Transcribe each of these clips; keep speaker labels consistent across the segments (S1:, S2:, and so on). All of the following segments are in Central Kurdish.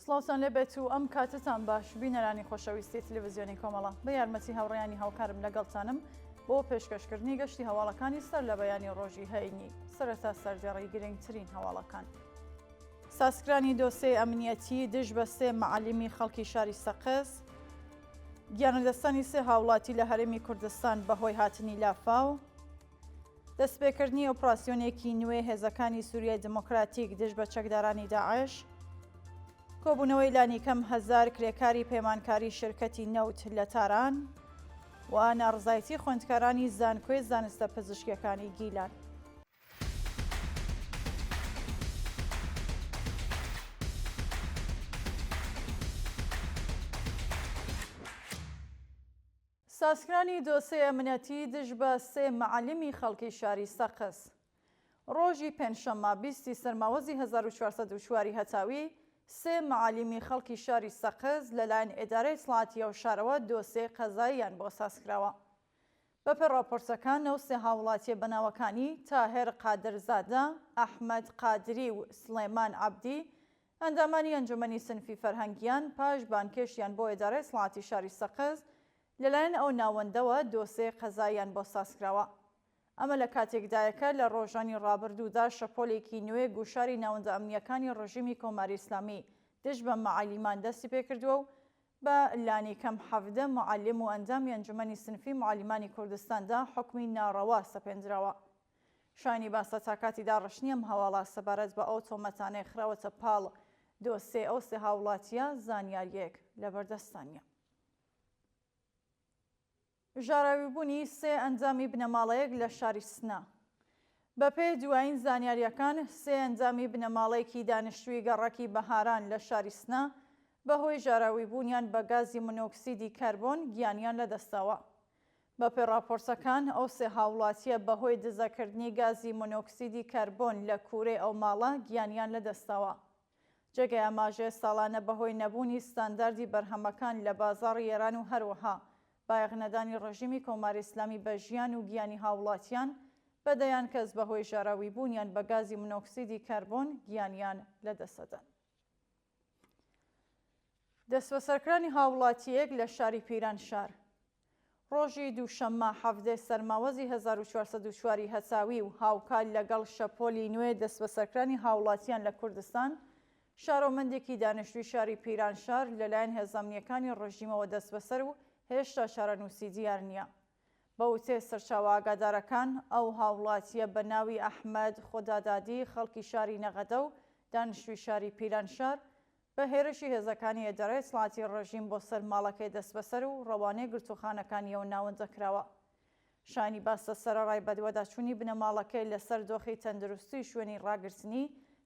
S1: سڵاوتان لێبێت و ئەم کاتتان باش بینەرانی خۆشەویستی تلڤیزیۆنی کۆمەڵە بە یارمەتی هاوڕێیانی هاوکارم لەگەڵتانم بۆ پێشکەشکردنی گەشتی هەواڵەکانی سەر لە بەیانی ڕۆژی هەینی سەرەتا سەردێڕی گرنگترین هەواڵەکان. ساسکرانی دۆسەی ئەمنیەتی دژ بە سێ مەعالیمی خەڵکی شاری سەقز، گیانەدەستانی سێ هاوڵاتی لە هەرێمی کوردستان بەهۆی هاتنی لافاو، دەستپێکردنی ئۆپراسیۆنێکی نوێ هێزەکانی سووریای دموکراتیک دژ بە چەکدارانی داعش، کۆبوونەوەی لانیکەم 1000 کرێکاری پەیمانکاری شرکەتی نەوت لە تاران و ناڕزایەتی خوێندکارانی زانکۆی زانستە پزیشکیەکانی گیلان. ساسکرانی دۆسەی ئەمنیەتی دژ بە سێ مەعالیمی خەڵکی شاری سەقز ڕۆژی پێنجشەممە 20 سەرماوەزی 1404 هەتاوی سێ مەعالیمی خەڵکی شاری سەقز لەلایەن ئێدارەی دەسەڵاتیە و شارەوە دۆسێ قەزاییان بۆ ساسکراوە. بەپێ راپۆرتەکان ئەو سێ هاوڵاتیە بەناوەکانی تاهێر قادرزادە، ئەحمەد قادری و سلێمان عەبدی ئەندامانی ئەنجومەنی سنفی فەرهەنگیان پاش بانکێشیان بۆ ئێدارەی دەسەڵاتی شاری سەقز لەلایەن ئەو ناوەندەوە دۆسێ قەزاییان بۆ ساسکراوە. ئەمە لە کاتێکدایەکە لە ڕۆژانی ڕابردوودا شەپۆلێکی نوێ گوشاری ناوەندە ئەمنیەکانی ڕژیمی کۆماری ئیسلامی دژ بە مەعالیمان دەستی پێکردووە و بە لانیکەم 17 معلم و ئەندامی ئەنجومەنی سنفی معلیمانی کوردستاندا حکمی ناڕەوا سەپێنراوە. شایانی باسە تا کاتی داڕشنی ئەم هەواڵە سەبارەت بە ئەو تۆمەتانەی خراوەتە پاڵ دۆسێ ئەو سێ هاوڵاتیە زانیاریەک لەبەردەستانیە. ژاراویبوونی سێ ئەنجامی بنەماڵەیەک لە شاری سنە. بەپێی دوایین زانیاریەکان سێ ئەنجامی بنەماڵەیەکی دانیشتووی گەڕەکی بەهاران لە شاری سنە بەهۆی ژاراویبوونیان بە گازی مۆنۆکسیدی کاربۆن گیانیان لەدەستاوە. بەپێی راپۆرتەکان ئەو سێ هاوڵاتیە بەهۆی دزەکردنی گازی مۆنۆکسیدی کاربۆن لە کوورەی ئەو ماڵە گیانیان لەدەستاوە. جێگەی ئاماژەیە ساڵانە بەهۆی نەبوونی ستانداردی بەرهەمەکان لە بازاڕی ئێران و هەروەها بایەغنەدانی ڕژیمی کۆماری ئیسلامی بە ژیان و گیانی هاوڵاتیان بەدەیان کەس بەهۆی ژاراویبوونیان بە گازی مۆنۆکسیدی کاربۆن گیانیان لەدەسەدەن. دەستبەسەرکرانی هاوڵاتیەک لە شاری پیرانشار ڕۆژی دووشەممە 17 سەرماوەزی 1404 هەساوی و هاوکار لەگەڵ شەپۆلی نوێ دەستبەسەرکرانی هاوڵاتیان لە کوردستان شارۆمەندێکی دانیشتووی شاری پیرانشار لەلایەن هێزەمنیەکانی ڕژیمەوە دەستبەسەر و هێشتا شارەنووسی دیار نییە. بە وتێ سەرچاوە ئاگادارەکان ئەو هاوڵاتیە بە ناوی ئەحمەد خۆدادادی خەڵکی شاری نەغەدە و دانیشتووی شاری پیرانشار بە هێرشی هێزەکانی ئێدارەی دەسەڵاتی ڕژیم بۆ سەر ماڵەکەی دەستبەسەر و ڕەوانەی گرتوخانەکانیەوە ناوەندەکراوە. شانی باسە سەرەڕای بەدوەداچوونی بنەماڵەکەی لەسەر دۆخی تەندروستی شوێنی ڕاگررتنی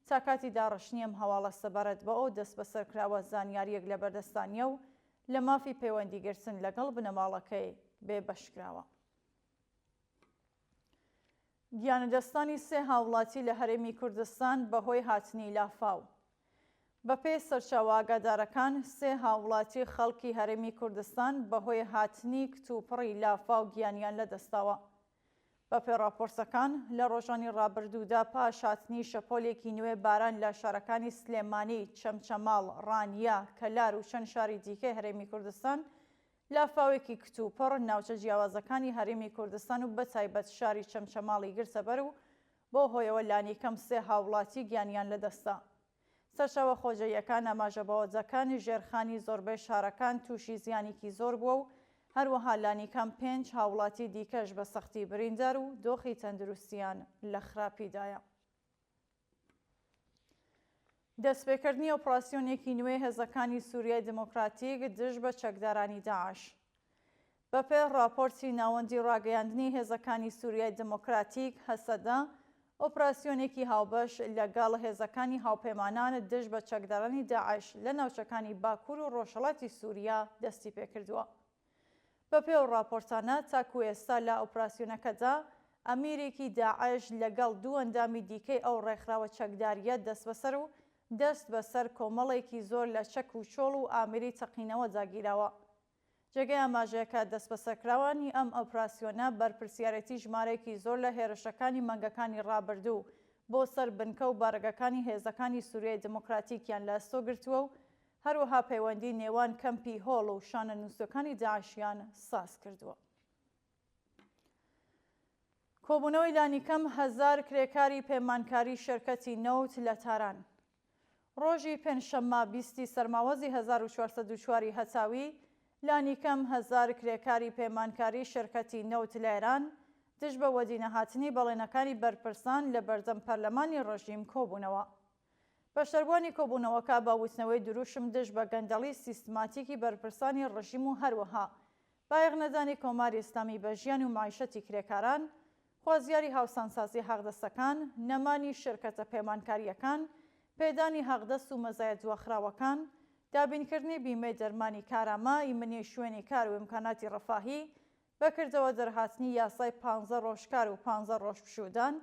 S1: تا کاتی داڕشنی ئەم هەواڵە سەبارەت بە ئەو دەستبەسەرکراوە زانیاریەک لەبەردەستانیە و لە مافی پەیوەندیگرتن لەگەڵ بنەماڵەکەی بێبەشکراوە. گیانەدەستانی سێ هاوڵاتی لە هەرێمی کوردستان بەهۆی هاتنی لافاو. بەپێی سەرچاوە ئاگادارەکان سێ هاوڵاتی خەڵکی هەرێمی کوردستان بەهۆی هاتنی کتوپڕی لافاو گیانیان لەدەستاوە. بەپێی راپۆرتەکان لە ڕۆژانی ڕابردوودا پاش هاتنی شەپۆلێکی نوێ باران لە شارەکانی سلێمانی، چەمچەماڵ، ڕانیا، کەلار و چەند شاری دیکەی هەرێمی کوردستان لافاوێکی کتوپڕ ناوچە جیاوازەکانی هەرێمی کوردستان و بەتایبەت شاری چەمچەماڵی گرتەبەر و بۆ هۆیەوە لانیکەم سێ هاوڵاتی گیانیان لەدەستا. سەرچاوە خۆجەییەکان ئاماژە بەوەجەکانی ژێرخانی زۆربەی شارەکان تووشی زیانێکی زۆر بووە و هەروەها لانیکەم 5 هاوڵاتی دیکەش بە سەختی بریندار و دۆخی تەندروستیان لە خراپیدایە. دەستپێکردنی ئۆپراسیۆنێکی نوێ هێزەکانی سووریای دموکراتیک دژ بە چەکدارانی داعش. بەپێی راپۆرتی ناوەندی ڕاگەیاندنی هێزەکانی سووریای دموکراتیک هەسەدا ئۆپراسیۆنێکی هاوبەش لەگەڵ هێزەکانی هاوپەیمانان دژ بە چەکدارانی داعش لە ناوچەکانی باکوور و ڕۆژهەڵاتی سووریا دەستی پێکردووە. بەپێی ئەو راپۆرتانە تاکو ئێستا لە ئۆپراسیۆنەکەدا ئەمیرێکی داعش لەگەڵ دوو ئەندامی دیکەی ئەو ڕێکخراوە چەکداریە دەست بەسەر و دەست بەسەر کۆمەڵێکی زۆر لە چەک و چۆڵ و ئامری تەقینەوە داگیراوە. جێگەی ئاماژەیەکە دەست بەسەرکراوانی ئەم ئۆپراسیۆنە بەرپرسیارەتی ژمارەیەکی زۆر لە هێرشەکانی مەنگەکانی ڕابردوو بۆ سەر بنکە و بارگەکانی هێزەکانی سووریای دموکراتیکیان لە ئەستۆ گرتووە و هەروەها پەیوەندی نێوان کەمپی هۆڵ و شانە نووسەکانی داعشیان ساز کردووە. کۆبوونەوەی لانیکەم 1000 کرێکاری پەیمانکاری شەرکەتی نەوت لە تاران. ڕۆژی پێنجشەممە 20 سەرماوەزی 1404 هەتاوی لانیکەم 1000 کرێکاری پەیمانکاری شەرکەتی نەوت لە ئێران دژ بە وەدینە هاتنی بەڵێنەکانی بەرپرسان لە بەردەم پەرلەمانی ڕژیم کۆبوونەوە. بەشدەربوانی کۆبوونەوەکە بە وتنەوەی دروشم دژ بە گەندەڵی سیستماتیکی بەرپرسانی ڕژیم و هەروەها بایەغنەدانی کۆماری ئیسلامی بە ژیان و معیشەتی کرێکاران، خوازیاری هاوسانسازی حەقدەستەکان، نەمانی شرکەتە پەیمانکاریەکان، پێدانی حەقدەست و مەزایە دواخراوەکان، دابینکردنی بیمەی دەرمانی کارامە، ئیمنی شوێنی کار و ئیمکاناتی ڕەفاهی، بەکردەوە دەرهاتنی یاسای 15 ڕۆژکار و 15 ڕۆژ پشودان،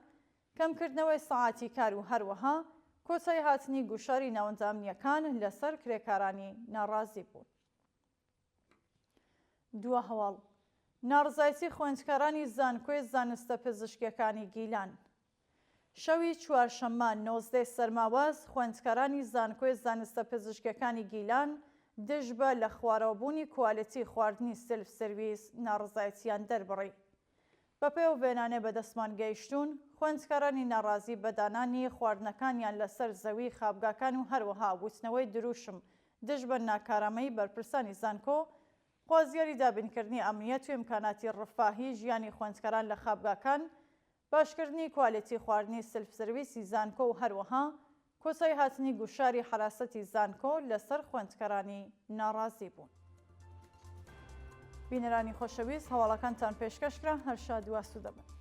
S1: کەمکردنەوەی سەعاتی کار و هەروەها کۆچەی هاتنی گوشاری ناوەندامنیەکان لەسەر کرێکارانی ناڕازی بوون. دووە هەواڵ ناڕزایەتی خوێندکارانی زانکۆی زانستە پزیشکیەکانی گیلان. شەوی چوارشەممە 19 سەرماوەز خوێندکارانی زانکۆی زانستە پزیشکیەکانی گیلان دژ بە لە خوارەوەبوونی کوالیتی خواردنی سلف سرویس ناڕزایەتیان دەربڕی. بەپێو وێنانێ بەدەستمان گەیشتوون، خوێندکارانی ناڕازی بەدانانی خواردنەکانیان لەسەر زەوی خابگاکان و هەروەها وتنەوەی دروشم دژ بە ناکارەمەی بەرپرسانی زانکۆ، خوازیاری دابینکردنی ئەمنیەت و ئیمکاناتی ڕەفاهی ژیانی خوێندکاران لە خابگاکان، باشکردنی کوالیتی خواردنی سلف سرویسی زانکۆ و هەروەها کۆچەی هاتنی گوشاری حراسەتی زانکۆ لەسەر خوێندکارانی ناڕازی بوون. بینەرانی خۆشەویست، هەواڵەکانتان پێشکەشکرا، هەر شاد و ئاسوودە بن.